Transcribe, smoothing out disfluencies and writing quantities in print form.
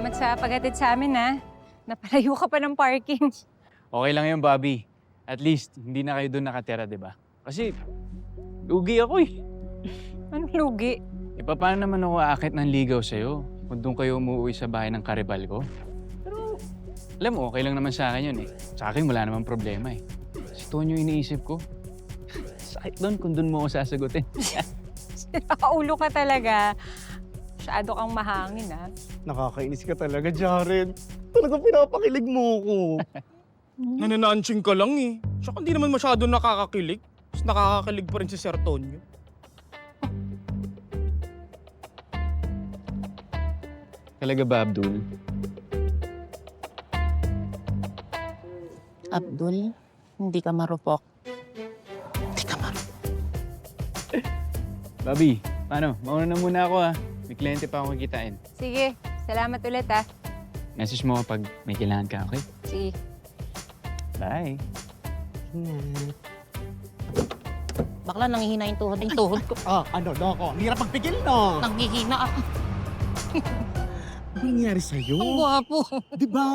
Salamat sa paghatid sa amin, ha. Napalayo ka pa ng parking. Okay lang yun, Bobby. At least, hindi na kayo doon nakatira, di ba? Kasi, lugi ako eh. Anong lugi? E paano naman ako aakit ng ligaw sa'yo kung doon kayo umuwi sa bahay ng karibal ko? Pero, alam mo, okay lang naman sa akin yun eh. Sa akin, wala namang problema eh. Si Tonyo iniisip ko. Sakit doon kung doon mo ako sasagutin. Ulo ka talaga. Masyado kang mahangin, ha. Nakakainis ka talaga, Jared. Talagang pinapakilig mo ko. Nananansing ka lang eh. Tsaka hindi naman masyado nakakakilig. Mas nakakakilig pa rin si Sir Tonyo. Talaga ba, Abdul? Abdul, hindi ka marupok. Hindi ka marupok. Bobby, paano? Mauna na muna ako ah. May kliyente pa akong kikitain. Sige, salamat ulit, ha. Message mo ako pag may kailangan ka, okay? Sige. Bye. Bakla, nanghihina yung tuhod ko. Ano, Doko? Ang hirap magpigil, no? Nanghihina ako. Ano nangyari sa'yo? Ang gwapo. Di ba?